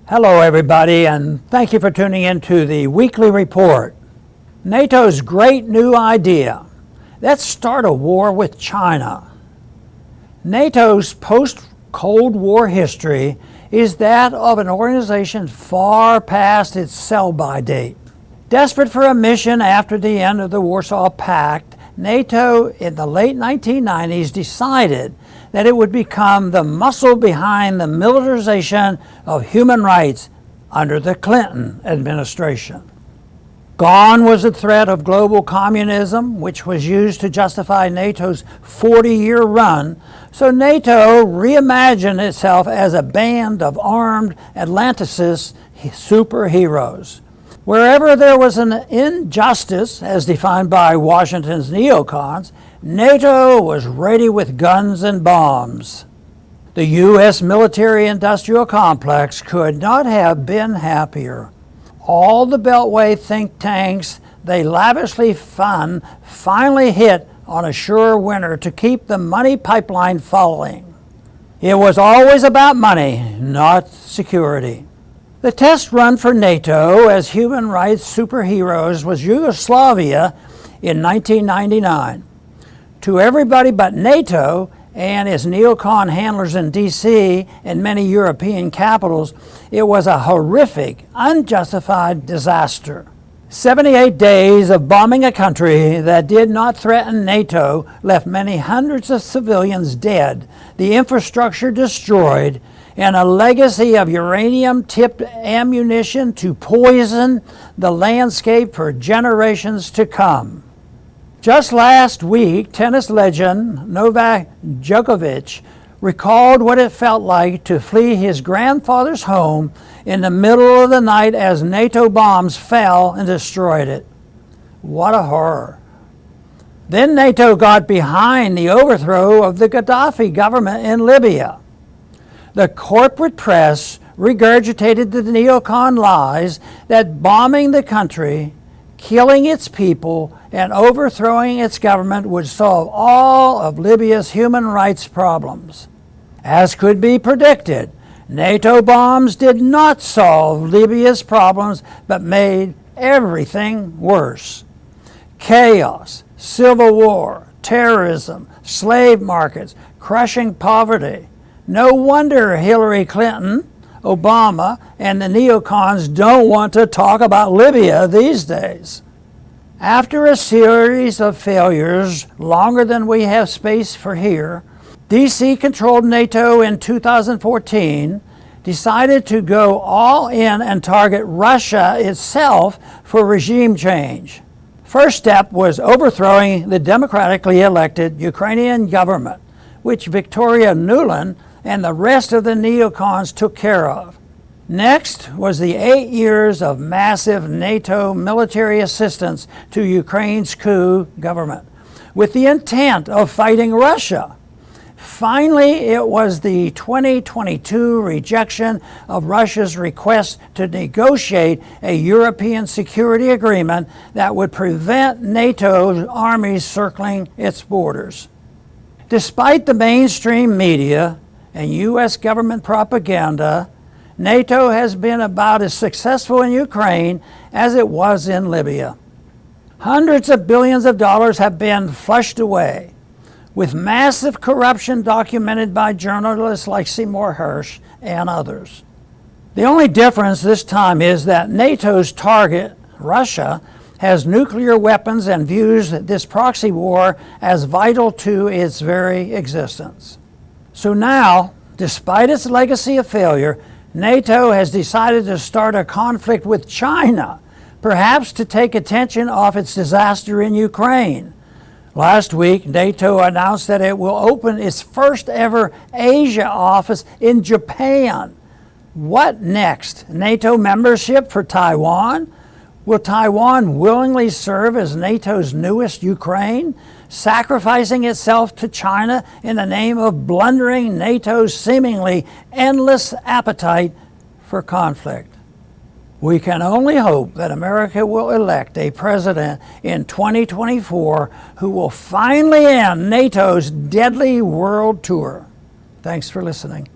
Hello everybody, and thank you for tuning in to the weekly report. NATO's great new idea. Let's start a war with China. NATO's post-Cold War history is that of an organization far past its sell-by date. Desperate for a mission after the end of the Warsaw Pact, NATO in the late 1990s decided that it would become the muscle behind the militarization of human rights under the Clinton administration. Gone was the threat of global communism, which was used to justify NATO's 40-year run, so NATO reimagined itself as a band of armed Atlanticist superheroes. Wherever there was an injustice, as defined by Washington's neocons, NATO was ready with guns and bombs. The U.S. military-industrial complex could not have been happier. All the Beltway think tanks they lavishly fund finally hit on a sure winner to keep the money pipeline following. It was always about money, not security. The test run for NATO as human rights superheroes was Yugoslavia in 1999. To everybody but NATO and its neocon handlers in D.C. and many European capitals, it was a horrific, unjustified disaster. 78 days of bombing a country that did not threaten NATO left many hundreds of civilians dead, the infrastructure destroyed, and a legacy of uranium-tipped ammunition to poison the landscape for generations to come. Just last week, tennis legend Novak Djokovic recalled what it felt like to flee his grandfather's home in the middle of the night as NATO bombs fell and destroyed it. What a horror. Then NATO got behind the overthrow of the Gaddafi government in Libya. The corporate press regurgitated the neocon lies that bombing the country, killing its people, and overthrowing its government would solve all of Libya's human rights problems. As could be predicted, NATO bombs did not solve Libya's problems but made everything worse. Chaos, civil war, terrorism, slave markets, crushing poverty. No wonder Hillary Clinton, Obama, and the neocons don't want to talk about Libya these days. After a series of failures longer than we have space for here, D.C. controlled NATO in 2014, decided to go all in and target Russia itself for regime change. First step was overthrowing the democratically elected Ukrainian government, which Victoria Nuland and the rest of the neocons took care of. Next was the 8 years of massive NATO military assistance to Ukraine's coup government, with the intent of fighting Russia. Finally, it was the 2022 rejection of Russia's request to negotiate a European security agreement that would prevent NATO armies circling its borders. Despite the mainstream media and U.S. government propaganda, NATO has been about as successful in Ukraine as it was in Libya. Hundreds of billions of dollars have been flushed away, with massive corruption documented by journalists like Seymour Hersh and others. The only difference this time is that NATO's target, Russia, has nuclear weapons and views this proxy war as vital to its very existence. So now, despite its legacy of failure, NATO has decided to start a conflict with China, perhaps to take attention off its disaster in Ukraine. Last week, NATO announced that it will open its first ever Asia office in Japan. What next? NATO membership for Taiwan? Will Taiwan willingly serve as NATO's newest Ukraine, sacrificing itself to China in the name of blundering NATO's seemingly endless appetite for conflict? We can only hope that America will elect a president in 2024 who will finally end NATO's deadly world tour. Thanks for listening.